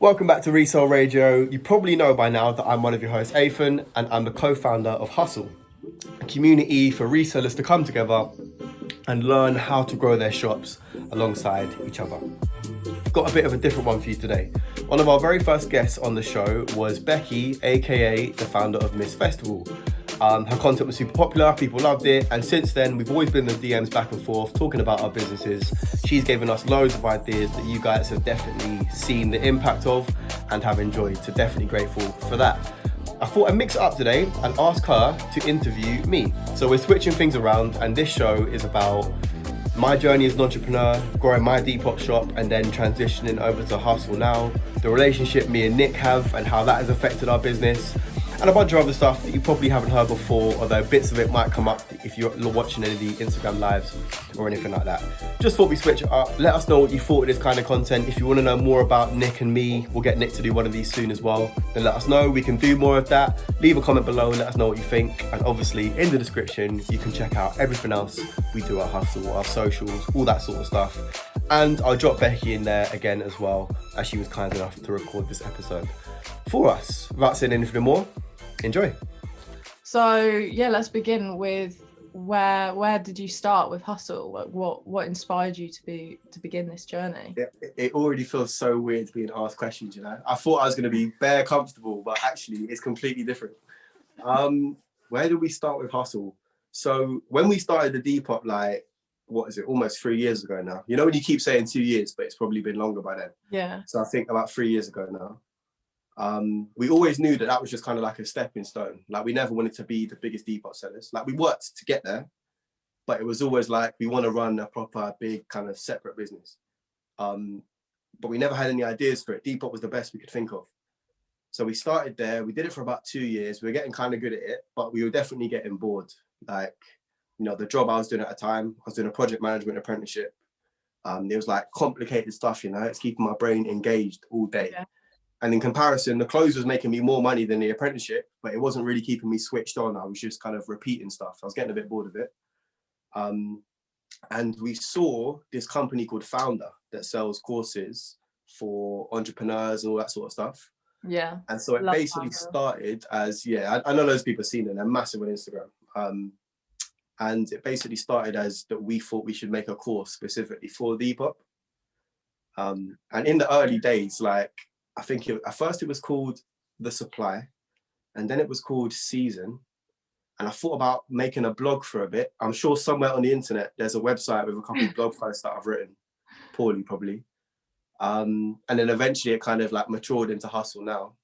Welcome back to ResellRadio. You probably know by now that I'm one of your hosts, Éthan, and I'm the co-founder of Hustle, a community for resellers to come together and learn how to grow their shops alongside each other. Got a bit of a different one for you today. One of our very first guests on the show was Becky, aka the founder of Miss Festival. Her content was super popular, people loved it, and since then we've always been in the DMs back and forth talking about our businesses. She's given us loads of ideas that you guys have definitely seen the impact of and have enjoyed, so definitely grateful for that. I thought I'd mix it up today and ask her to interview me. So we're switching things around, and this show is about my journey as an entrepreneur, growing my Depop shop and then transitioning over to Hustle now, the relationship me and Nick have and how that has affected our business, and a bunch of other stuff that you probably haven't heard before, although bits of it might come up if you're watching any of the Instagram lives or anything like that. Just thought we switch it up. Let us know what you thought of this kind of content. If you want to know more about Nick and me, we'll get Nick to do one of these soon as well. Then let us know, we can do more of that. Leave a comment below and let us know what you think. And obviously in the description, you can check out everything else we do at Hustle, our socials, all that sort of stuff. And I'll drop Becky in there again as well, as she was kind enough to record this episode for us. Without saying anything more, enjoy. So yeah, let's begin with where did you start with Hustle? Like what inspired you to begin this journey? It already feels so weird being asked questions, you know. I thought I was going to be bare comfortable, but actually it's completely different. Where did we start with Hustle? So when we started the Depop, like, what is it, almost 3 years ago now? You know when you keep saying 2 years, but it's probably been longer by then. Yeah. So I think about 3 years ago now. We always knew that was just kind of like a stepping stone. Like, we never wanted to be the biggest Depop sellers. Like, we worked to get there, but it was always like, we want to run a proper big kind of separate business. But we never had any ideas for it. Depop was the best we could think of. So we started there. We did it for about 2 years. We were getting kind of good at it, but we were definitely getting bored. Like, you know, the job I was doing at the time, I was doing a project management apprenticeship. It was like complicated stuff, you know, it's keeping my brain engaged all day. Yeah. And in comparison, the clothes was making me more money than the apprenticeship, but it wasn't really keeping me switched on. I was just kind of repeating stuff. I was getting a bit bored of it. And we saw this company called Founder that sells courses for entrepreneurs and all that sort of stuff. Yeah. And so it basically started as, I know loads of people have seen it. They're massive on Instagram. And it basically started as that we thought we should make a course specifically for Depop. And in the early days, like, I think at first it was called The Supply, and then it was called Season. And I thought about making a blog for a bit. I'm sure somewhere on the internet, there's a website with a couple of blog posts that I've written, poorly probably. And then eventually it kind of like matured into Hustle now.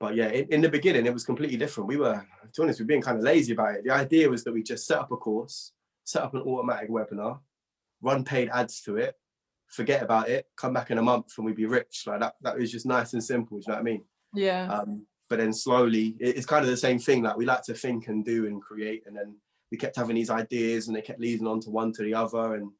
But yeah, in the beginning, it was completely different. We were, to be honest, we were being kind of lazy about it. The idea was that we just set up a course, set up an automatic webinar, run paid ads to it, forget about it, come back in a month and we'd be rich. Like that was just nice and simple, do you know what I mean? Yeah. But then slowly, it's kind of the same thing. Like, we like to think and do and create, and then we kept having these ideas and they kept leading on to one to the other. And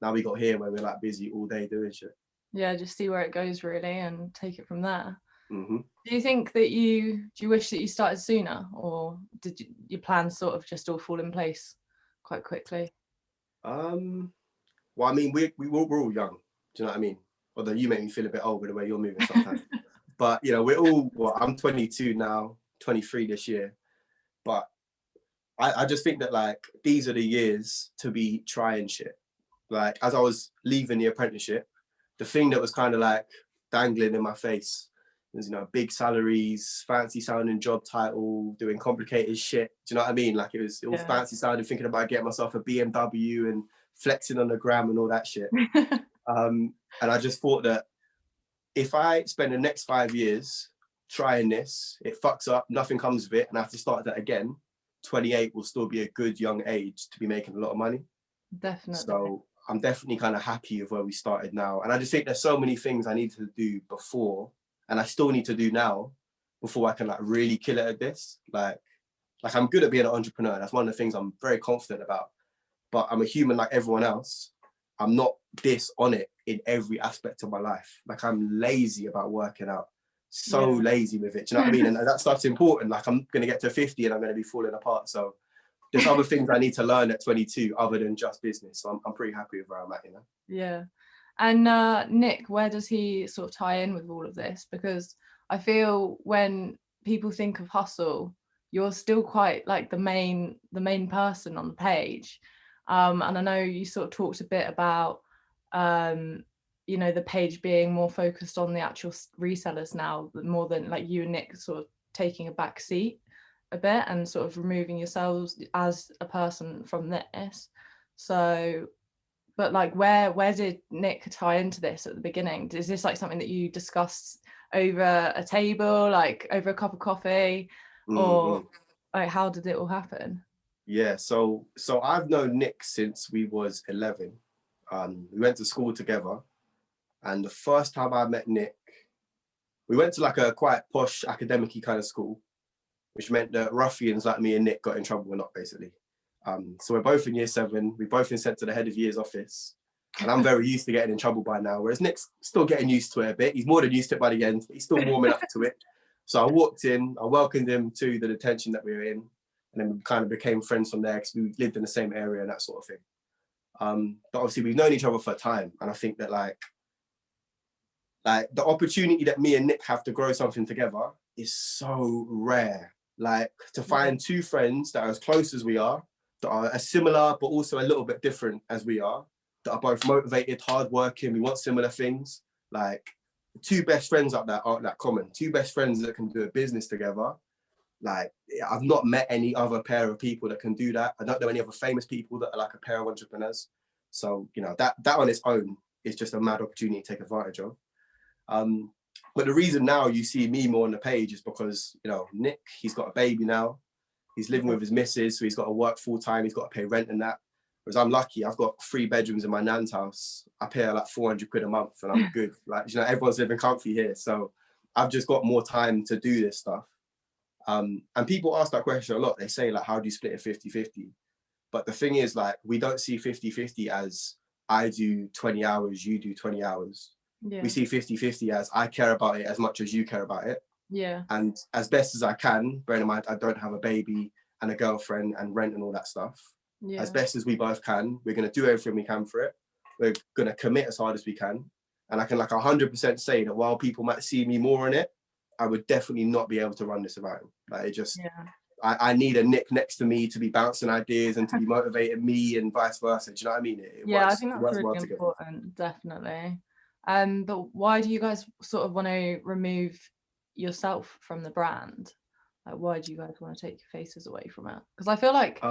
now we got here where we're like busy all day doing shit. Yeah, just see where it goes really and take it from there. Mm-hmm. Do you think that do you wish that you started sooner, or did your plans sort of just all fall in place quite quickly? Well, I mean, we're all young. Do you know what I mean? Although you make me feel a bit old with the way you're moving sometimes. But, you know, we're all, I'm 22 now, 23 this year. But I just think that, like, these are the years to be trying shit. Like, as I was leaving the apprenticeship, the thing that was kind of like dangling in my face was, you know, big salaries, fancy sounding job title, doing complicated shit. Do you know what I mean? Like, it was all fancy sounding, thinking about getting myself a BMW and flexing on the gram and all that shit. And I just thought that if I spend the next 5 years trying this, it fucks up, nothing comes of it, and I have to start that again, 28 will still be a good young age to be making a lot of money. Definitely. So I'm definitely kind of happy with where we started now. And I just think there's so many things I need to do before, and I still need to do now, before I can like really kill it at this. Like I'm good at being an entrepreneur. That's one of the things I'm very confident about. But I'm a human like everyone else. I'm not this on it in every aspect of my life. Like, I'm lazy about working out. So lazy with it. Do you know what I mean? And that stuff's important. Like, I'm going to get to 50 and I'm going to be falling apart. So there's other things I need to learn at 22 other than just business. So I'm pretty happy with where I'm at, you know? Yeah. And Nick, where does he sort of tie in with all of this? Because I feel when people think of hustle, you're still quite like the main person on the page. And I know you sort of talked a bit about, you know, the page being more focused on the actual resellers now, more than like you and Nick sort of taking a back seat a bit and sort of removing yourselves as a person from this. So, but like where did Nick tie into this at the beginning? Is this like something that you discussed over a table, like over a cup of coffee, or like how did it all happen? Yeah, so I've known Nick since we was 11. We went to school together, and the first time I met Nick, we went to like a quite posh academic-y kind of school, which meant that ruffians like me and Nick got in trouble a lot, basically. So we're both in year 7. We've both been sent to the head of year's office. And I'm very used to getting in trouble by now, whereas Nick's still getting used to it a bit. He's more than used to it by the end. He's still warming up to it. So I walked in, I welcomed him to the detention that we were in. And then we kind of became friends from there because we lived in the same area and that sort of thing. But obviously we've known each other for a time. And I think that like the opportunity that me and Nick have to grow something together is so rare. Like to find two friends that are as close as we are, that are as similar, but also a little bit different as we are, that are both motivated, hardworking, we want similar things. Like two best friends up that aren't that common. Two best friends that can do a business together. Like I've not met any other pair of people that can do that. I don't know any other famous people that are like a pair of entrepreneurs. So, you know, that on its own is just a mad opportunity to take advantage of. But the reason now you see me more on the page is because, you know, Nick, he's got a baby now. He's living with his missus, so he's got to work full time. He's got to pay rent and that. Whereas I'm lucky, I've got 3 bedrooms in my nan's house. I pay her like 400 quid a month and I'm good. Like, you know, everyone's living comfy here. So I've just got more time to do this stuff. And people ask that question a lot. They say like, how do you split it 50-50? But the thing is like, we don't see 50-50 as I do 20 hours, you do 20 hours. We see 50-50 as I care about it as much as you care about it. Yeah. And as best as I can, bearing in mind I don't have a baby and a girlfriend and rent and all that stuff. Yeah. As best as we both can, we're going to do everything we can for it. We're going to commit as hard as we can. And I can like 100% say that while people might see me more in it, I would definitely not be able to run this without him. Like it just, I need a Nick next to me to be bouncing ideas and to be motivating me and vice versa. Do you know what I mean? It works, I think that's really important, definitely. But why do you guys sort of want to remove yourself from the brand? Like, why do you guys want to take your faces away from it? Because I feel like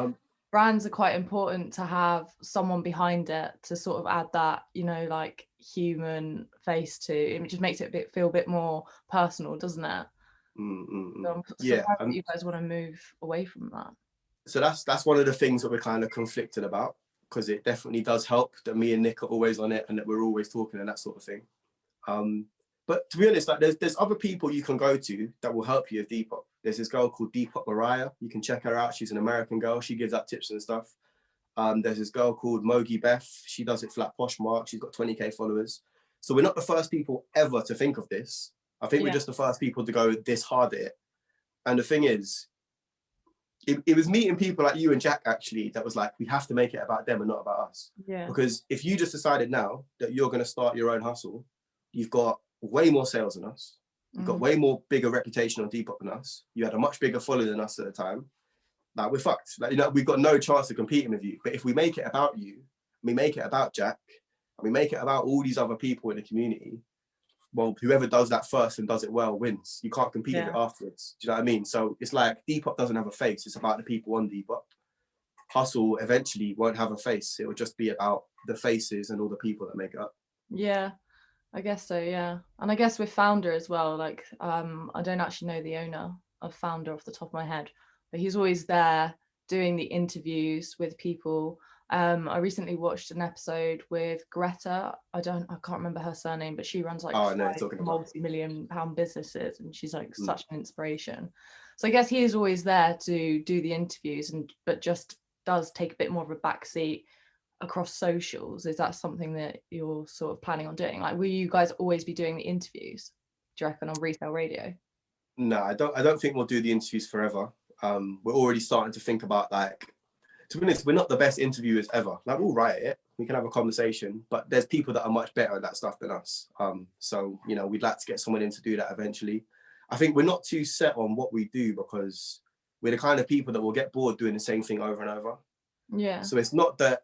brands are quite important to have someone behind it to sort of add that, you know, like human face to it. Just makes it feel a bit more personal, doesn't it? So yeah, you guys want to move away from that. So that's one of the things that we're kind of conflicted about, because it definitely does help that me and Nick are always on it and that we're always talking and that sort of thing. But to be honest, like there's other people you can go to that will help you with Depop. There's this girl called Depop Mariah. You can check her out. She's an American girl. She gives out tips and stuff. There's this girl called Mogi Beth. She does it for like Poshmark. She's got 20k followers. So we're not the first people ever to think of this. I think we're just the first people to go this hard at it. And the thing is, it was meeting people like you and Jack actually that was like, we have to make it about them and not about us. Yeah. Because if you just decided now that you're going to start your own hustle, you've got way more sales than us. You've got way more bigger reputation on Depop than us. You had a much bigger following than us at the time. Like we're fucked. Like, you know, we've got no chance of competing with you. But if we make it about you, we make it about Jack, and we make it about all these other people in the community, well, whoever does that first and does it well wins. You can't compete with it afterwards. Do you know what I mean? So it's like Depop doesn't have a face. It's about the people on Depop. Hustle eventually won't have a face. It will just be about the faces and all the people that make it up. Yeah, I guess so, yeah. And I guess with Founder as well, like I don't actually know the owner of Founder off the top of my head, but he's always there doing the interviews with people. I recently watched an episode with Greta. I can't remember her surname, but she runs like multi-million-pound businesses, and she's like such an inspiration. So I guess he is always there to do the interviews, but just does take a bit more of a backseat across socials. Is that something that you're sort of planning on doing? Like, will you guys always be doing the interviews, do you reckon, on ResellRadio? No, I don't think we'll do the interviews forever. We're already starting to think about like to be honest, we're not the best interviewers ever. Like, we'll write it, we can have a conversation, but there's people that are much better at that stuff than us. So, you know, we'd like to get someone in to do that eventually. I think we're not too set on what we do because we're the kind of people that will get bored doing the same thing over and over. Yeah. So it's not that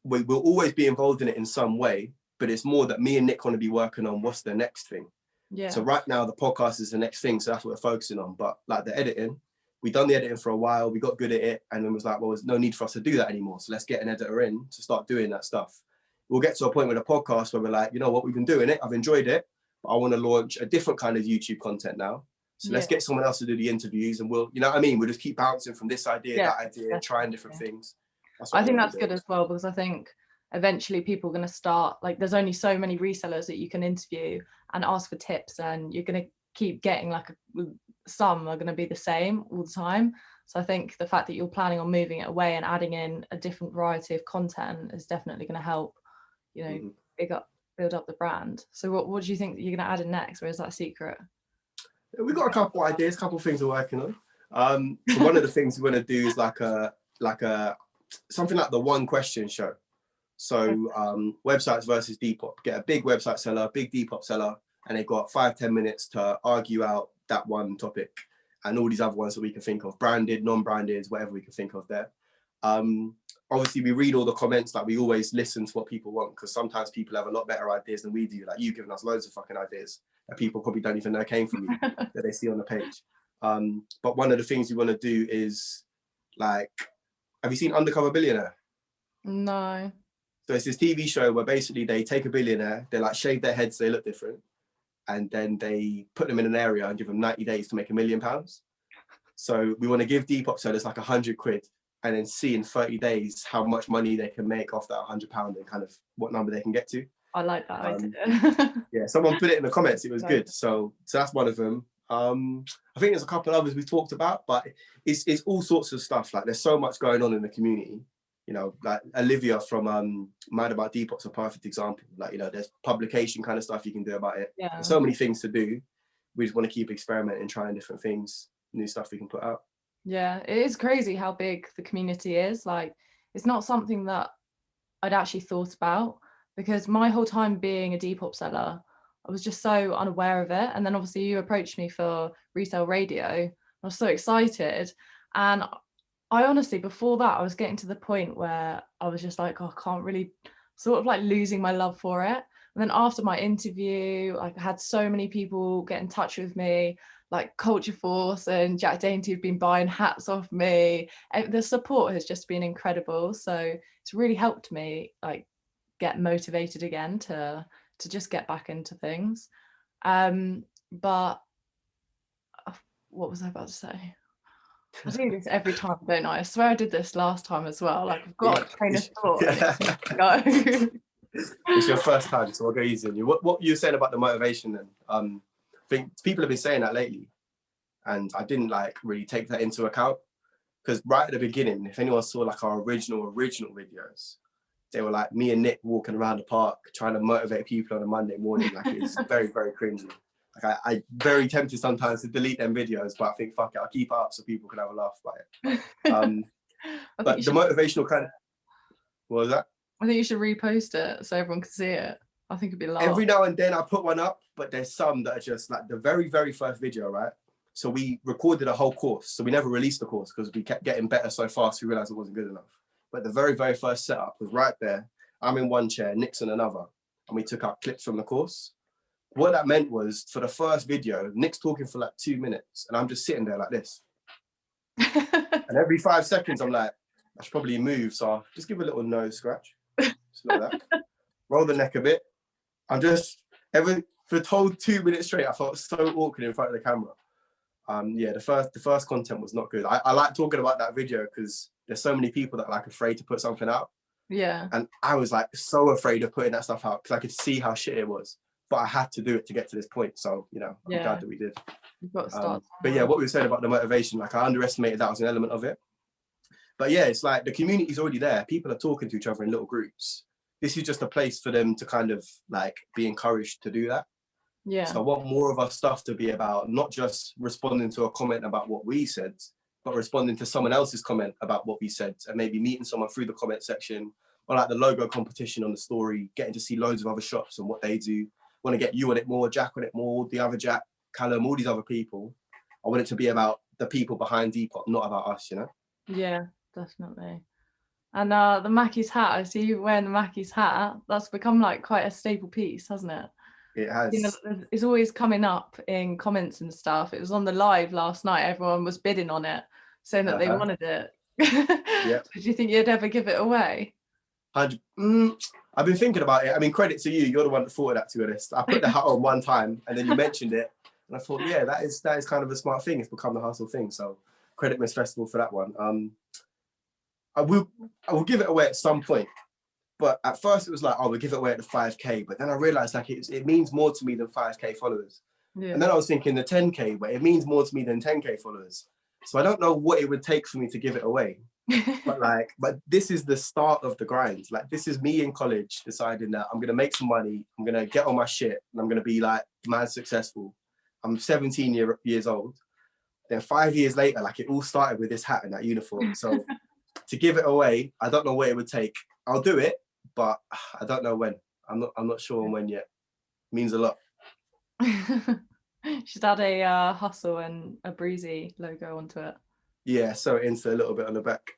we'll always be involved in it in some way, but it's more that me and Nick want to be working on what's the next thing. Yeah. So right now the podcast is the next thing, so that's what we're focusing on. But like the editing, we've done the editing for a while, we got good at it, and then was like, well, there's no need for us to do that anymore. So let's get an editor in to start doing that stuff. We'll get to a point with a podcast where we're like, you know what, we've been doing it, I've enjoyed it, but I want to launch a different kind of YouTube content now. So let's get someone else to do the interviews, and we'll, you know what I mean? We'll just keep bouncing from this idea, that idea, trying different things. I think that's good as well, because I think eventually people are going to start, like, there's only so many resellers that you can interview and ask for tips, and you're going to keep getting like some are going to be the same all the time. So I think the fact that you're planning on moving it away and adding in a different variety of content is definitely going to help, you know, build up the brand. So what do you think that you're going to add in next, or is that a secret? We've got a couple ideas, a couple of things we're working on. So one of the things we're going to do is like a something like the one question show. So websites versus Depop. Get a big website seller, a big Depop seller, and they've got 5-10 minutes to argue out that one topic and all these other ones that we can think of, branded, non-branded, whatever we can think of there. Obviously, we read all the comments, like we always listen to what people want, because sometimes people have a lot better ideas than we do. Like, you've given us loads of fucking ideas that people probably don't even know came from you, that they see on the page. But one of the things we want to do is, like, have you seen Undercover Billionaire? No. So it's this TV show where basically they take a billionaire, they like shave their heads so they look different, and then they put them in an area and give them 90 days to make £1 million. So we want to give Depop sellers like 100 quid and then see in 30 days how much money they can make off that £100 and kind of what number they can get to. I like that idea. Yeah, someone put it in the comments, it was good. So that's one of them. I think there's a couple of others we talked about, but it's all sorts of stuff. Like, there's so much going on in the community. You know, like Olivia from Mad About Depop's a perfect example. Like, you know, there's publication kind of stuff you can do about it. Yeah. There's so many things to do. We just want to keep experimenting, trying different things, new stuff we can put out. Yeah, it is crazy how big the community is. Like, it's not something that I'd actually thought about, because my whole time being a Depop seller, I was just so unaware of it. And then obviously you approached me for ResellRadio. I was so excited. And I honestly, before that, I was getting to the point where I was just like, oh, I can't really, sort of like losing my love for it. And then after my interview, like, I had so many people get in touch with me, like Culture Force and Jack Dainty have been buying hats off me. The support has just been incredible. So it's really helped me like get motivated again to just get back into things. But what was I about to say? I do this every time, don't I? I swear I did this last time as well. Like, I've got a train of thought. Go. It's your first time, so I'll go easy on you. What you were saying about the motivation then? I think people have been saying that lately, and I didn't like really take that into account, because right at the beginning, if anyone saw like our original videos, they were like me and Nick walking around the park trying to motivate people on a Monday morning. Like, it's very, very cringy. Like, I'm very tempted sometimes to delete them videos, but I think, fuck it, I'll keep it up so people can have a laugh about it. But the motivational kind of, what was that? I think you should repost it so everyone can see it. I think it'd be a laugh. Every now and then I put one up, but there's some that are just like the very, very first video, right? So we recorded a whole course. So we never released the course because we kept getting better so fast, we realized it wasn't good enough. But the very, very first setup was right there. I'm in one chair, Nick's in another, and we took out clips from the course. What that meant was, for the first video, Nick's talking for like 2 minutes, and I'm just sitting there like this. And every 5 seconds, I'm like, I should probably move. So I'll just give a little nose scratch. Just like that. Roll the neck a bit. I'm just, for the whole 2 minutes straight, I felt so awkward in front of the camera. Yeah, the first content was not good. I like talking about that video because there's so many people that are like afraid to put something out. Yeah. And I was like so afraid of putting that stuff out because I could see how shit it was. But I had to do it to get to this point. So, you know, I'm glad that we did. You've got to start. But yeah, what we were saying about the motivation, like I underestimated that as an element of it. But yeah, it's like the community's already there. People are talking to each other in little groups. This is just a place for them to kind of like be encouraged to do that. Yeah. So I want more of our stuff to be about not just responding to a comment about what we said, but responding to someone else's comment about what we said, and maybe meeting someone through the comment section, or like the logo competition on the story, getting to see loads of other shops and what they do. Want to get you on it more, Jack on it more, the other Jack, Callum, all these other people. I want it to be about the people behind Depop, not about us, you know? Yeah, definitely. And the Mackey's hat, I see you wearing the Mackey's hat. That's become like quite a staple piece, hasn't it? It has. You know, it's always coming up in comments and stuff. It was on the live last night. Everyone was bidding on it, saying that they wanted it. Yeah. Did you think you'd ever give it away? I've been thinking about it. I mean, credit to you. You're the one that thought of that, to be honest. I put the hat on one time and then you mentioned it. And I thought, yeah, that is kind of a smart thing. It's become the hustle thing. So credit Miss Festival for that one. I will give it away at some point. But at first it was like, oh, we'll give it away at the 5K. But then I realized like it means more to me than 5K followers. Yeah. And then I was thinking the 10K, but it means more to me than 10K followers. So I don't know what it would take for me to give it away. but this is the start of the grind. Like, this is me in college deciding that I'm going to make some money. I'm going to get on my shit and I'm going to be like mad successful. I'm 17 years old. Then 5 years later, like, it all started with this hat and that uniform. So to give it away, I don't know what it would take. I'll do it, but I don't know when. I'm not sure on when yet. It means a lot. Should add a Hustle and a Breezy logo onto it. Yeah, so into a little bit on the back.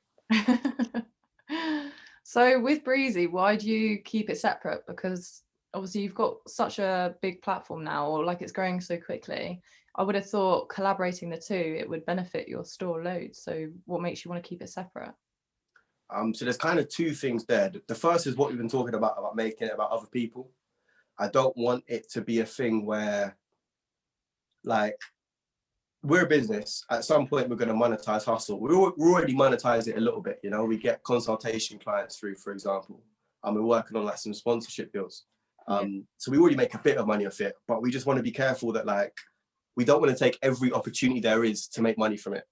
So with Breezy, why do you keep it separate? Because obviously you've got such a big platform now, or like it's growing so quickly. I would have thought collaborating the two, it would benefit your store loads. So what makes you want to keep it separate? So there's kind of two things there. The first is what we've been talking about making it about other people. I don't want it to be a thing where, like, we're a business. At some point, we're going to monetize Hustle. We're already monetized it a little bit, you know. We get consultation clients through, for example. We're working on like some sponsorship deals. So we already make a bit of money off it, but we just want to be careful that, like, we don't want to take every opportunity there is to make money from it.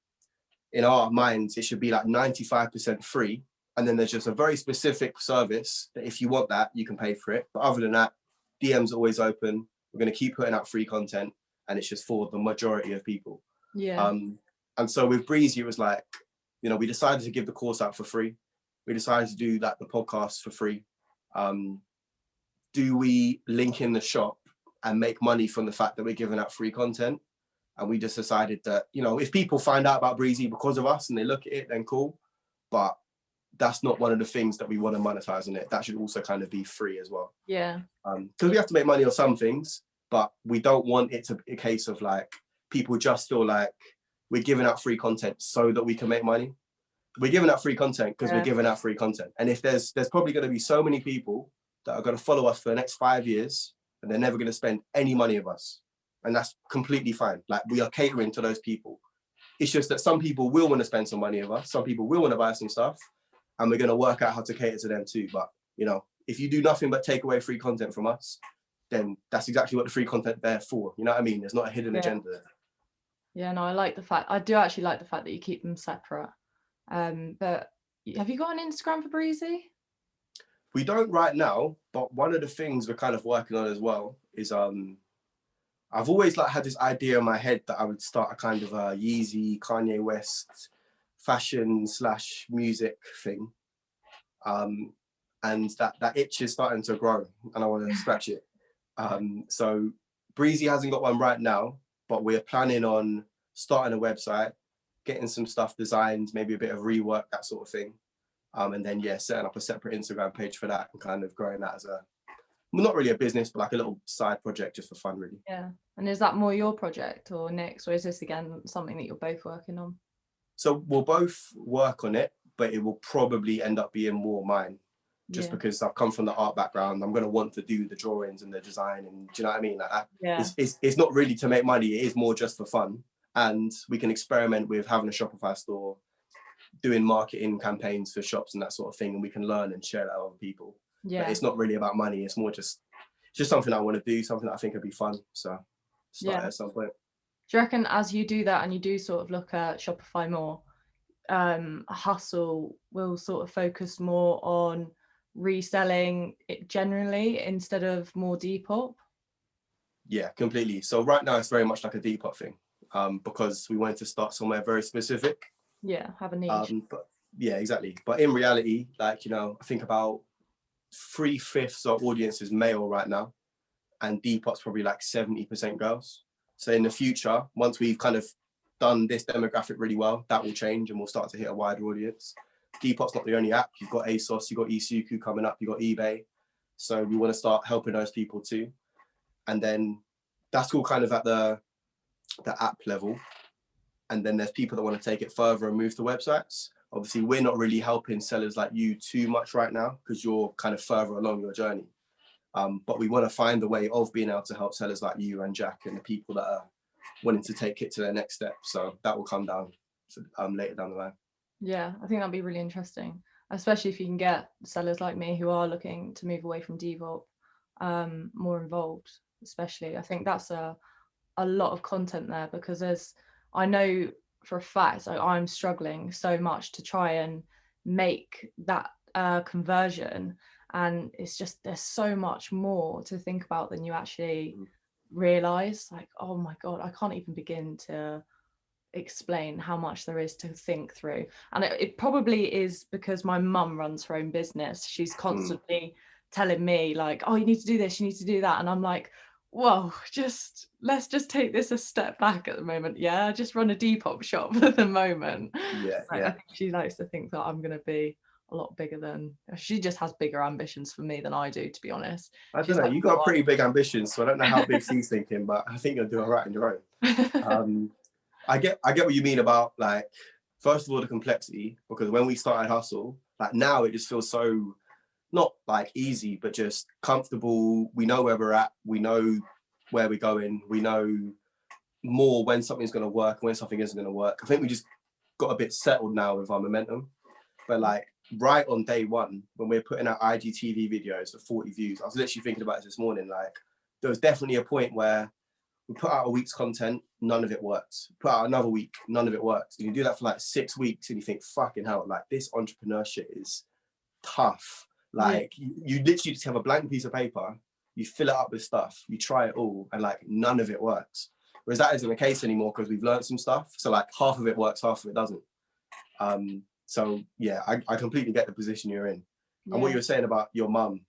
In our minds, it should be like 95% free. And then there's just a very specific service that if you want that, you can pay for it. But other than that, DM's always open. We're going to keep putting out free content. And it's just for the majority of people. Yeah. And so with Breezy, it was like, you know, we decided to give the course out for free. We decided to do like the podcast for free. Do we link in the shop and make money from the fact that we're giving out free content? And we just decided that, you know, if people find out about Breezy because of us and they look at it, then cool. But that's not one of the things that we want to monetize on it. That should also kind of be free as well. Yeah. Because we have to make money on some things, but we don't want it to be a case of like people just feel like we're giving out free content so that we can make money. We're giving out free content because we're giving out free content. And if there's probably going to be so many people that are going to follow us for the next 5 years and they're never going to spend any money with us. And that's completely fine. Like, we are catering to those people. It's just that some people will want to spend some money with us. Some people will want to buy some stuff, and we're going to work out how to cater to them too. But, you know, if you do nothing but take away free content from us, then that's exactly what the free content there for. You know what I mean? There's not a hidden agenda there. Yeah, no, I do actually like the fact that you keep them separate. But have you got an Instagram for Breezy? We don't right now, but one of the things we're kind of working on as well is I've always like had this idea in my head that I would start a kind of a Yeezy, Kanye West fashion / music thing. And that itch is starting to grow and I want to scratch it. So Breezy hasn't got one right now, but we're planning on starting a website, getting some stuff designed, maybe a bit of rework, that sort of thing. And then, setting up a separate Instagram page for that and kind of growing that as not really a business, but like a little side project just for fun, really. Yeah. And is that more your project or Nick's, or is this again something that you're both working on? So we'll both work on it, but it will probably end up being more mine. Just because I've come from the art background, I'm going to want to do the drawings and the design, and do you know what I mean? Like, it's not really to make money, it is more just for fun. And we can experiment with having a Shopify store, doing marketing campaigns for shops and that sort of thing, and we can learn and share that with other people. Yeah. But it's not really about money, it's more just something I want to do, something that I think would be fun. So start at some point. Do you reckon as you do that and you do sort of look at Shopify more, Hustle will sort of focus more on reselling it generally instead of more Depop? Yeah, completely. So right now it's very much like a Depop thing, because we wanted to start somewhere very specific. Yeah, have a niche. But yeah, exactly. But in reality, like, you know, I think about 3/5 of audience is male right now, and Depop's probably like 70% girls. So in the future, once we've kind of done this demographic really well, that will change and we'll start to hit a wider audience. Depop's not the only app. You've got ASOS, you've got Isuku coming up, you've got eBay. So we want to start helping those people too. And then that's all kind of at the app level. And then there's people that want to take it further and move to websites. Obviously, we're not really helping sellers like you too much right now because you're kind of further along your journey. But we want to find a way of being able to help sellers like you and Jack and the people that are wanting to take it to their next step. So that will come down later down the line. Yeah, I think that'd be really interesting, especially if you can get sellers like me who are looking to move away from Depop more involved. Especially, I think that's a lot of content there, because I know for a fact I'm struggling so much to try and make that conversion, and it's just there's so much more to think about than you actually realize. Like, oh my god, I can't even begin to explain how much there is to think through. And it probably is because my mum runs her own business. She's constantly telling me like, oh, you need to do this, you need to do that, and I'm like, whoa, let's just take this a step back at the moment. Yeah, I just run a Depop shop at the moment. Yeah, Like, yeah. I think she likes to think that I'm going to be a lot bigger than she just has bigger ambitions for me than I do, to be honest. I She's don't know. like, You got pretty big ambitions, so I don't know how big she's thinking, but I think you'll do all right on your own. I get what you mean about, like, first of all, the complexity, because when we started Hustle, like now it just feels so not like easy, but just comfortable. We know where we're at. We know where we're going. We know more when something's going to work and when something isn't going to work. I think we just got a bit settled now with our momentum. But like right on day one, when we're putting out IGTV videos of 40 views, I was literally thinking about it this morning. Like there was definitely a point where we put out a week's content, none of it works. Put out another week, none of it works. And you do that for like 6 weeks and you think, fucking hell, like this entrepreneur shit is tough. Like you literally just have a blank piece of paper, you fill it up with stuff, you try it all, and like none of it works. Whereas that isn't the case anymore because we've learned some stuff. So like half of it works, half of it doesn't. So yeah, I completely get the position you're in. And what you were saying about your mum,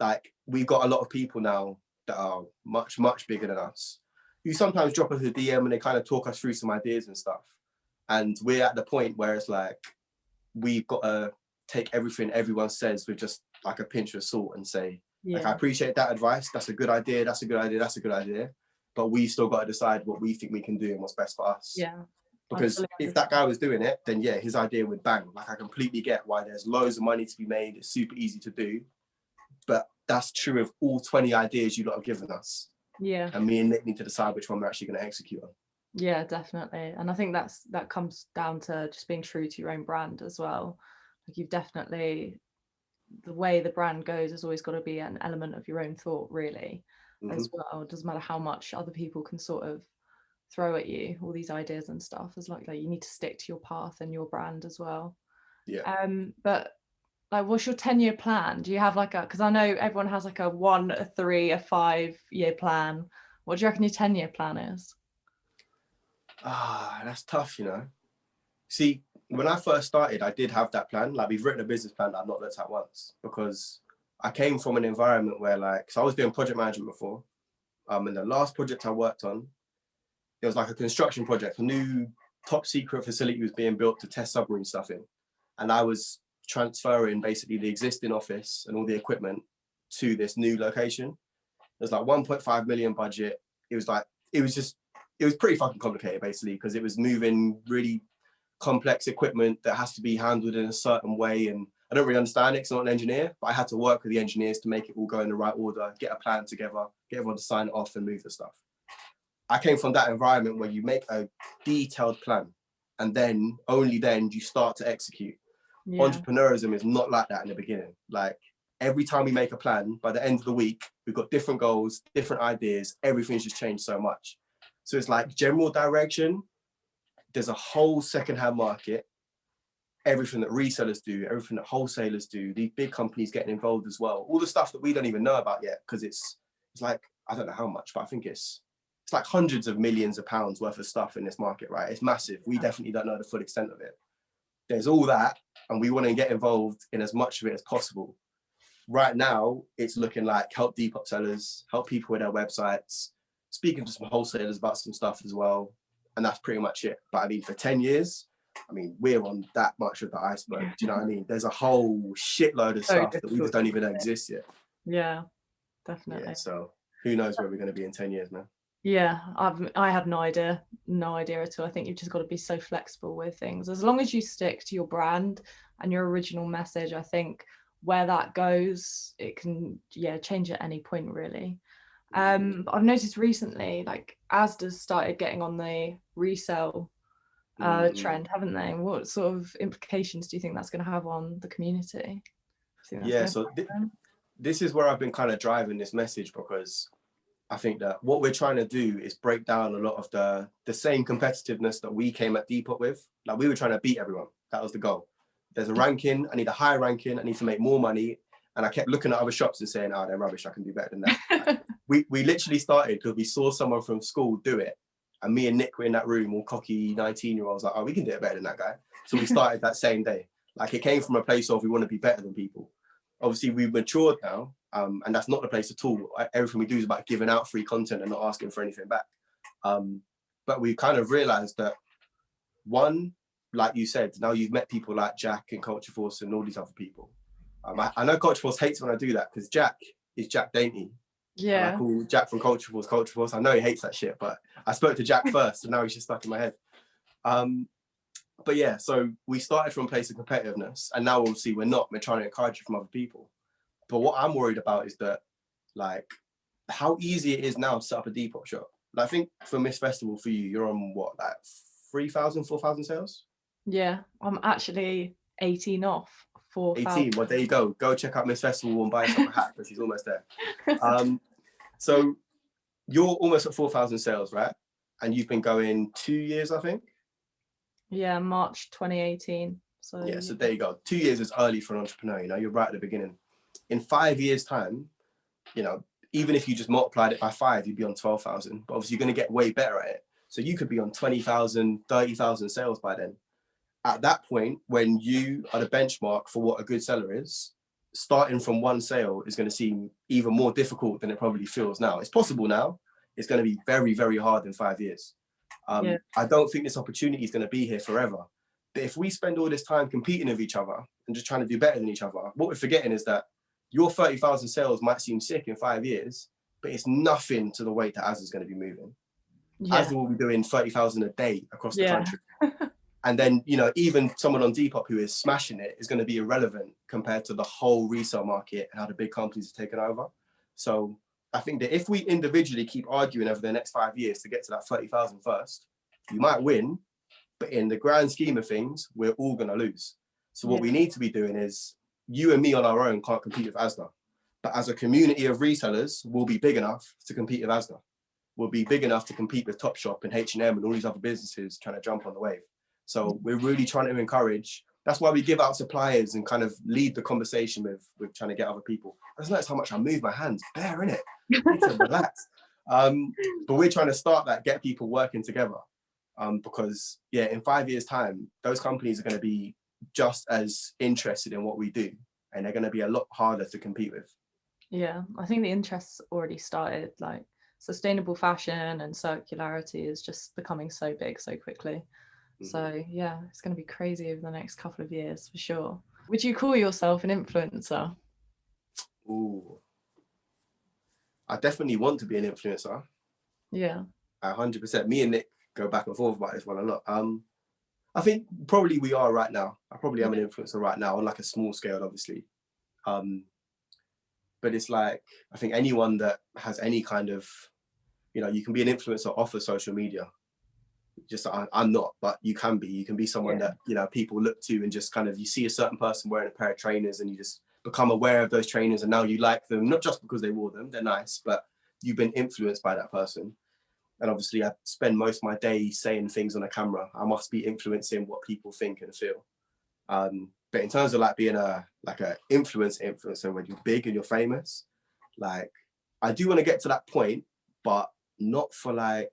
like we've got a lot of people now that are much, much bigger than us, who sometimes drop us a DM and they kind of talk us through some ideas and stuff. And we're at the point where it's like, we've got to take everything everyone says with just like a pinch of salt and say, like, I appreciate that advice. That's a good idea. That's a good idea. That's a good idea. But we still got to decide what we think we can do and what's best for us. Yeah. Because if that guy was doing it, then yeah, his idea would bang. Like I completely get why there's loads of money to be made. It's super easy to do. But that's true of all 20 ideas you lot have given us. Yeah. And me and Nick need to decide which one we're actually going to execute on. Yeah, definitely. And I think that comes down to just being true to your own brand as well. Like you've definitely, the way the brand goes has always got to be an element of your own thought, really, as well. It doesn't matter how much other people can sort of throw at you all these ideas and stuff. It's like you need to stick to your path and your brand as well. Yeah. But like, what's your 10-year plan? Do you have like because I know everyone has like a 1, a 3, a 5-year plan. What do you reckon your 10-year plan is? That's tough, you know. See, when I first started, I did have that plan. Like we've written a business plan that I've not looked at once because I came from an environment where like, so I was doing project management before. And the last project I worked on, it was like a construction project. A new top secret facility was being built to test submarine stuff in. And I was transferring basically the existing office and all the equipment to this new location. There's like 1.5 million budget. It was pretty fucking complicated basically because it was moving really complex equipment that has to be handled in a certain way. And I don't really understand it because I'm not an engineer, but I had to work with the engineers to make it all go in the right order, get a plan together, get everyone to sign it off and move the stuff. I came from that environment where you make a detailed plan and then only then you start to execute. Yeah. Entrepreneurism is not like that in the beginning. Like every time we make a plan, by the end of the week, we've got different goals, different ideas, everything's just changed so much. So it's like general direction. There's a whole secondhand market, everything that resellers do, everything that wholesalers do, these big companies getting involved as well. All the stuff that we don't even know about yet, because it's like, I don't know how much, but I think it's it's like hundreds of millions of pounds worth of stuff in this market, right? It's massive. We definitely don't know the full extent of it. There's all that, and we want to get involved in as much of it as possible. Right now, it's looking like help Depop sellers, help people with their websites, speaking to some wholesalers about some stuff as well. And that's pretty much it. But I mean, for 10 years, I mean, we're on that much of the iceberg. Do you know what I mean? There's a whole shitload of stuff that we just don't even exist yet. Yeah, definitely. Yeah, so who knows where we're going to be in 10 years, man? Yeah, I have no idea at all. I think you've just got to be so flexible with things. As long as you stick to your brand and your original message, I think where that goes, it can change at any point, really. But I've noticed recently, like Asda's started getting on the resell trend, haven't they? What sort of implications do you think that's going to have on the community? Yeah, so this is where I've been kind of driving this message, because I think that what we're trying to do is break down a lot of the same competitiveness that we came at Depop with. Like, we were trying to beat everyone. That was the goal. There's a ranking. I need a higher ranking. I need to make more money. And I kept looking at other shops and saying, oh, they're rubbish. I can do better than that. Like, we literally started because we saw someone from school do it. And me and Nick were in that room, all cocky 19-year-olds, like, oh, we can do it better than that guy. So we started that same day. Like, it came from a place of we want to be better than people. Obviously, we've matured now, and that's not the place at all. Everything we do is about giving out free content and not asking for anything back. But we kind of realized that, one, like you said, now you've met people like Jack and Culture Force and all these other people. I know Culture Force hates when I do that, because Jack is Jack Dainty. Yeah. And I call Jack from Culture Force Culture Force. I know he hates that shit, but I spoke to Jack first, and now he's just stuck in my head. But yeah, so we started from a place of competitiveness, and now obviously we're trying to encourage it from other people. But what I'm worried about is that, like, how easy it is now to set up a Depop shop. Like, I think for Miss Festival, for you, you're on what, like 3,000, 4,000 sales? Yeah, I'm actually 18 off. 18, well, there you go. Go check out Miss Festival and buy yourself a hat, because she's almost there. So you're almost at 4,000 sales, right? And you've been going 2 years, I think? Yeah, March 2018. So yeah, so there you go. 2 years is early for an entrepreneur, you know, you're right at the beginning. In 5 years' time, you know, even if you just multiplied it by 5, you'd be on 12,000. But obviously you're going to get way better at it. So you could be on 20,000, 30,000 sales by then. At that point, when you are the benchmark for what a good seller is, starting from one sale is going to seem even more difficult than it probably feels now. It's possible now. It's going to be very, very hard in 5 years. I don't think this opportunity is going to be here forever. But if we spend all this time competing with each other and just trying to do better than each other, what we're forgetting is that your 30,000 sales might seem sick in 5 years, but it's nothing to the weight that Asda's going to be moving. Asda will be doing 30,000 a day across the country. And then, you know, even someone on Depop who is smashing it is going to be irrelevant compared to the whole resale market and how the big companies have taken over. So I think that if we individually keep arguing over the next 5 years to get to that 30,000 first, you might win, but in the grand scheme of things, we're all going to lose. So what we need to be doing is, you and me on our own can't compete with Asda, but as a community of resellers, we'll be big enough to compete with Asda. We'll be big enough to compete with Topshop and H&M and all these other businesses trying to jump on the wave. So we're really trying to encourage. That's why we give out suppliers and kind of lead the conversation with trying to get other people. I just noticed how much I move my hands. Bare, innit? I need to relax. But we're trying to start that, get people working together. Because in 5 years' time, those companies are going to be just as interested in what we do, and they're going to be a lot harder to compete with. Yeah, I think the interest's already started. Like, sustainable fashion and circularity is just becoming so big so quickly. So yeah, it's going to be crazy over the next couple of years for sure. Would you call yourself an influencer? Ooh, I definitely want to be an influencer. Yeah, 100%. Me and Nick go back and forth about this one a lot. I think probably we are right now. I probably am an influencer right now on like a small scale, obviously. But it's like, I think anyone that has any kind of, you know, you can be an influencer off of social media. Just I'm not, but you can be someone that, you know, people look to, and just kind of, you see a certain person wearing a pair of trainers and you just become aware of those trainers, and now you like them, not just because they wore them, they're nice, but you've been influenced by that person. And obviously I spend most of my day saying things on a camera. I must be influencing what people think and feel. But in terms of like being a influencer when you're big and you're famous, like, I do want to get to that point, but not for the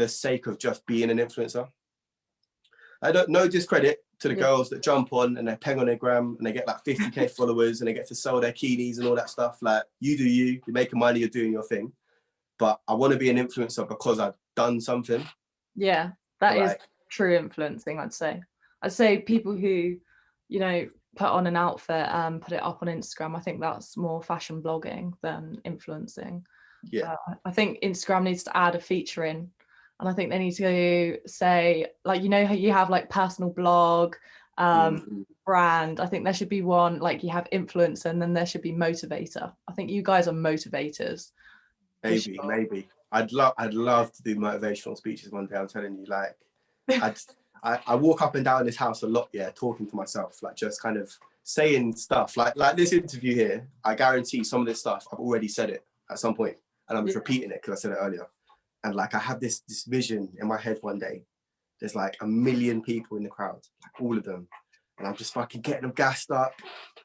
sake of just being an influencer. I don't, no discredit to the girls that jump on and they peng on their gram and they get like 50k followers and they get to sell their keenies and all that stuff. Like, you do you, you're making money, you're doing your thing. But I want to be an influencer because I've done something. Yeah, that is like, true influencing, I'd say. I'd say people who, you know, put on an outfit and put it up on Instagram, I think that's more fashion blogging than influencing. Yeah. I think Instagram needs to add a feature in, and I think they need to say, like, you know how you have like personal blog, brand. I think there should be one, like you have influencer and then there should be motivator. I think you guys are motivators. Maybe. I'd love to do motivational speeches one day. I'm telling you, like, I walk up and down this house a lot, talking to myself, like just kind of saying stuff like this interview here. I guarantee some of this stuff I've already said it at some point, and I'm just repeating it because I said it earlier. And like, I have this vision in my head one day. There's like 1 million people in the crowd, like all of them, and I'm just fucking getting them gassed up.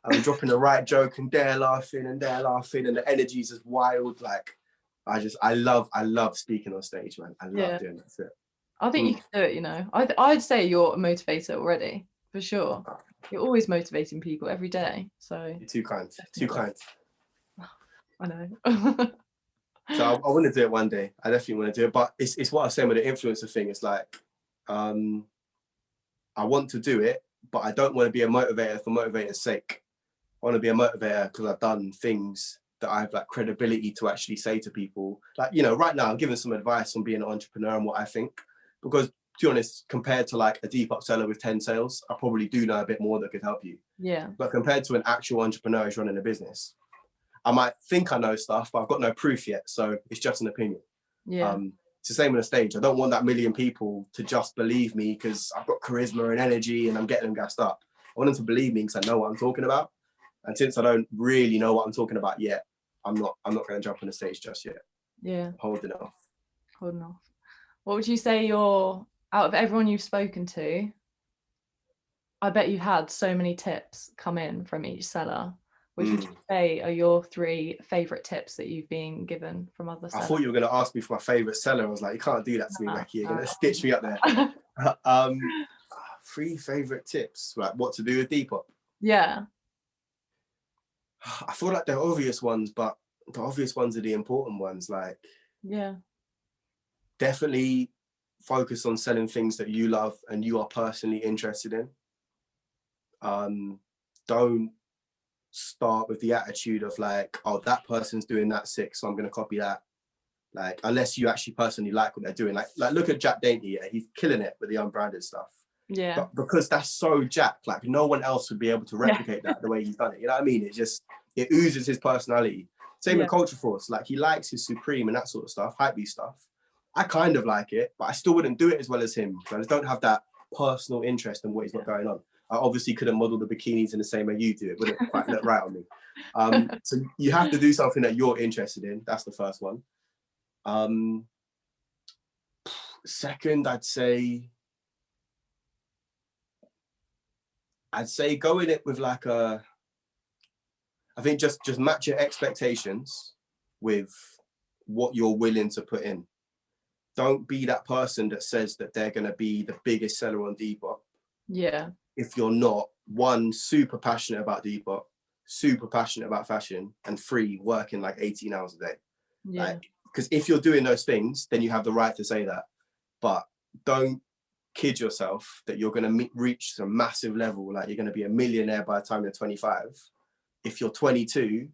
I'm dropping the right joke, and they're laughing, and the energy's just wild. Like, I love speaking on stage, man. I love doing that. I think you can do it, you know. I'd say you're a motivator already, for sure. You're always motivating people every day. So you're too kind. Too kind. I know. So I want to do it one day. I definitely want to do it. But it's what I was saying with the influencer thing. It's like, I want to do it, but I don't want to be a motivator for motivator's sake. I want to be a motivator because I've done things that I have like credibility to actually say to people. Like, you know, right now I'm giving some advice on being an entrepreneur and what I think. Because, to be honest, compared to like a Depop seller with 10 sales, I probably do know a bit more that could help you. Yeah. But compared to an actual entrepreneur who's running a business, I might think I know stuff, but I've got no proof yet. So it's just an opinion. Yeah. It's the same on the stage. I don't want that 1 million people to just believe me because I've got charisma and energy and I'm getting them gassed up. I want them to believe me because I know what I'm talking about. And since I don't really know what I'm talking about yet, I'm not going to jump on the stage just yet. Yeah. Holding off. What would you say out of everyone you've spoken to, I bet you've had so many tips come in from each seller. Which would you say are your 3 favorite tips that you've been given from other sellers? I thought you were going to ask me for my favorite seller. I was like, you can't do that to me, Becky. You're going to stitch me up there. 3 favorite tips, like what to do with Depop. Yeah. I feel like they're obvious ones, but the obvious ones are the important ones. Like, definitely focus on selling things that you love and you are personally interested in. Don't start with the attitude of like, oh, that person's doing that sick, so I'm going to copy that. Like, unless you actually personally like what they're doing. Like look at Jack Dainty. He's killing it with the unbranded stuff. Yeah. But because that's so Jack, like no one else would be able to replicate that the way he's done it. You know what I mean? It oozes his personality. Same with Culture Force. Like, he likes his Supreme and that sort of stuff, hypebeast stuff. I kind of like it, but I still wouldn't do it as well as him. So I just don't have that personal interest in what he's got going on. I obviously couldn't model the bikinis in the same way you do. It wouldn't quite look right on me. So you have to do something that you're interested in. That's the first one. Second, I'd say go in it with like I think just match your expectations with what you're willing to put in. Don't be that person that says that they're going to be the biggest seller on Depop. Yeah. If you're not, 1, super passionate about Depop, super passionate about fashion, and 3, working like 18 hours a day. Yeah. Like, because if you're doing those things, then you have the right to say that. But don't kid yourself that you're going to reach some massive level, like you're going to be a millionaire by the time you're 25, if you're 22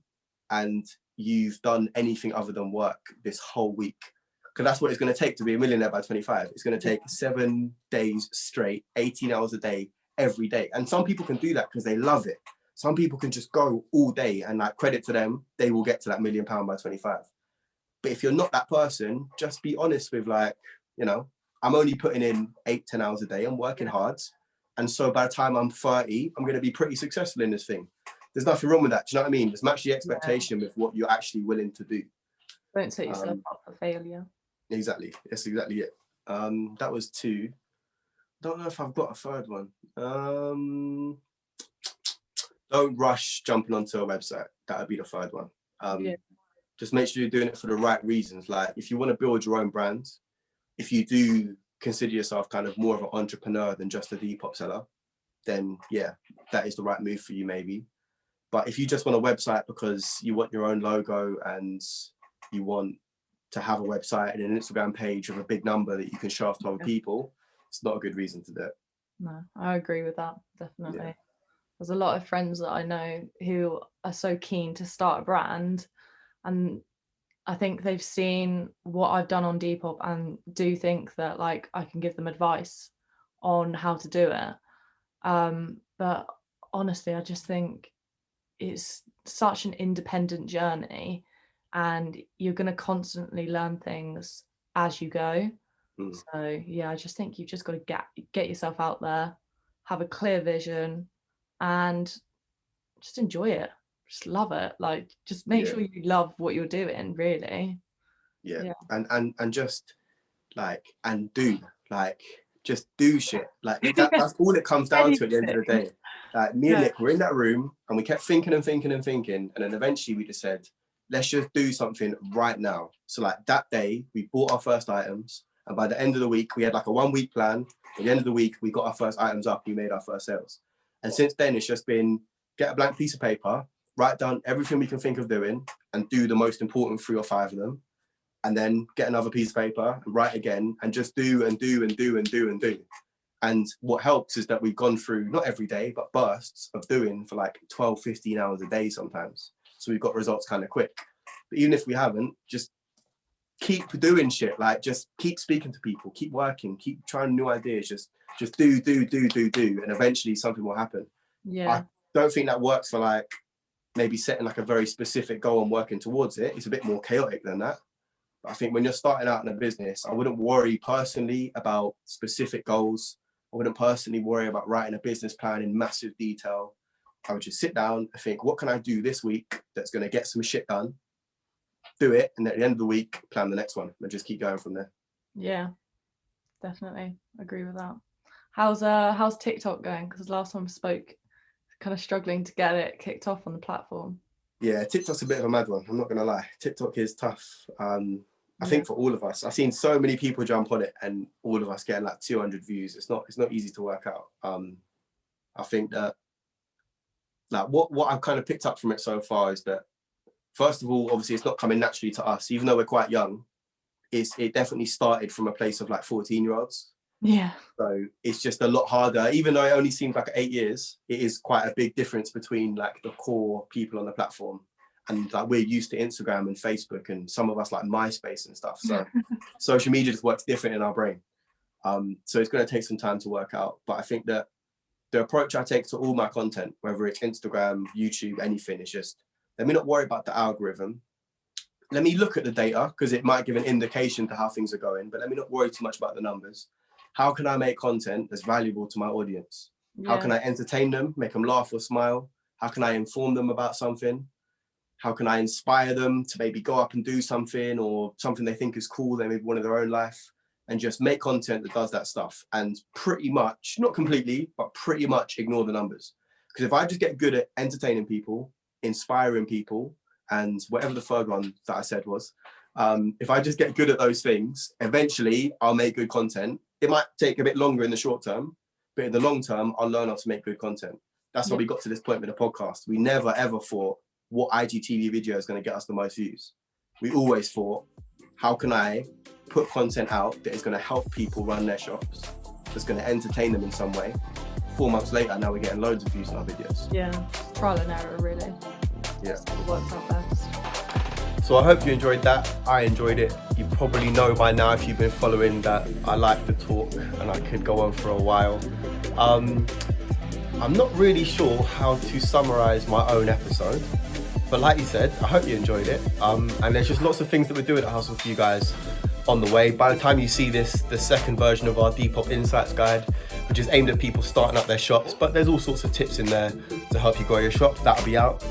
and you've done anything other than work this whole week. Because that's what it's going to take to be a millionaire by 25. It's going to take 7 days straight, 18 hours a day, every day. And some people can do that because they love it. Some people can just go all day, and like, credit to them, they will get to that £1 million by 25. But if you're not that person, just be honest with, like, you know, I'm only putting in 8-10 hours a day. I'm working hard. And so by the time I'm 30, I'm going to be pretty successful in this thing. There's nothing wrong with that. Do you know what I mean? Just match the expectation with what you're actually willing to do. Don't set yourself up for failure. Exactly. That's exactly it. That was 2. Don't know if I've got a third one. Don't rush jumping onto a website. That would be the third one. just make sure you're doing it for the right reasons. Like if you want to build your own brand, if you do consider yourself kind of more of an entrepreneur than just a Depop seller, then yeah, that is the right move for you maybe. But if you just want a website because you want your own logo and you want to have a website and an Instagram page with a big number that you can show off to other people, it's not a good reason to do it. No, I agree with that, definitely. Yeah. There's a lot of friends that I know who are so keen to start a brand, and I think they've seen what I've done on Depop and do think that like I can give them advice on how to do it. But honestly, I just think it's such an independent journey, and you're going to constantly learn things as you go. So yeah, I just think you've just got to get yourself out there, have a clear vision, and just enjoy it. Just love it. Like just make sure you love what you're doing, really. Yeah. And just like just do shit. Like that's all it comes down to at the end of the day. Like me and Nick were in that room and we kept thinking, and then eventually we just said, let's just do something right now. So like that day we bought our first items, and by the end of the week we had like a 1 week plan. At the end of the week we got our first items up, we made our first sales. And since then it's just been get a blank piece of paper, write down everything we can think of doing and do the most important 3 or 5 of them, and then get another piece of paper and write again and just do and do and do and do and do. And what helps is that we've gone through, not every day, but bursts of doing for like 12, 15 hours a day sometimes. So we've got results kind of quick. But even if we haven't, just keep doing shit. Like just keep speaking to people, keep working, keep trying new ideas. Just do. And eventually something will happen. Yeah. I don't think that works for like maybe setting like a very specific goal and working towards it. It's a bit more chaotic than that. But I think when you're starting out in a business, I wouldn't worry personally about specific goals. I wouldn't personally worry about writing a business plan in massive detail. I would just sit down and think, what can I do this week that's going to get some shit done? Do it. And at the end of the week, plan the next one and just keep going from there. Yeah, definitely agree with that. How's TikTok going? Because last time I spoke, kind of struggling to get it kicked off on the platform. Yeah, TikTok's a bit of a mad one. I'm not going to lie. TikTok is tough. I think for all of us, I've seen so many people jump on it and all of us getting like 200 views. It's not easy to work out. I think that like what I've kind of picked up from it so far is that, first of all, obviously it's not coming naturally to us, even though we're quite young. It definitely started from a place of like 14-year-olds. Yeah. So it's just a lot harder, even though it only seems like 8 years, it is quite a big difference between like the core people on the platform. And like we're used to Instagram and Facebook, and some of us like MySpace and stuff. So social media just works different in our brain. So it's going to take some time to work out. But I think that the approach I take to all my content, whether it's Instagram, YouTube, anything, is just let me not worry about the algorithm. Let me look at the data because it might give an indication to how things are going, but let me not worry too much about the numbers. How can I make content that's valuable to my audience? Yeah. How can I entertain them, make them laugh or smile? How can I inform them about something? How can I inspire them to maybe go up and do something or something they think is cool, they maybe want in their own life, and just make content that does that stuff and pretty much, not completely, but pretty much ignore the numbers. Because if I just get good at entertaining people, inspiring people, and whatever the third one that I said was, if I just get good at those things, eventually I'll make good content. It might take a bit longer in the short term, but in the long term, I'll learn how to make good content. That's how we got to this point with the podcast. We never ever thought what IGTV video is going to get us the most views. We always thought, how can I put content out that is going to help people run their shops, that's going to entertain them in some way. 4 months later, now we're getting loads of views on our videos. Yeah, trial and error, really. Yeah. It works out best. So I hope you enjoyed that. I enjoyed it. You probably know by now, if you've been following, that I like to talk and I could go on for a while. I'm not really sure how to summarize my own episode, but like you said, I hope you enjoyed it. And there's just lots of things that we're doing at Hustle for you guys on the way. By the time you see this, the second version of our Depop Insights Guide, which is aimed at people starting up their shops, but there's all sorts of tips in there to help you grow your shop. That'll be out.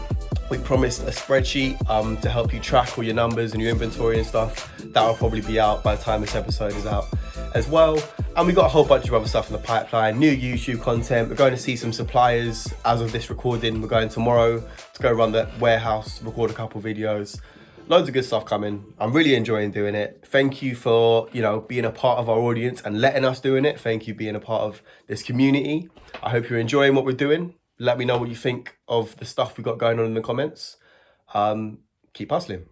We promised a spreadsheet to help you track all your numbers and your inventory and stuff. That'll probably be out by the time this episode is out as well. And we got a whole bunch of other stuff in the pipeline, new YouTube content. We're going to see some suppliers as of this recording. We're going tomorrow to go run the warehouse, record a couple videos. loads of good stuff coming. I'm really enjoying doing it. Thank you for, being a part of our audience and letting us doing it. Thank you being a part of this community. I hope you're enjoying what we're doing. Let me know what you think of the stuff we got going on in the comments. Keep hustling.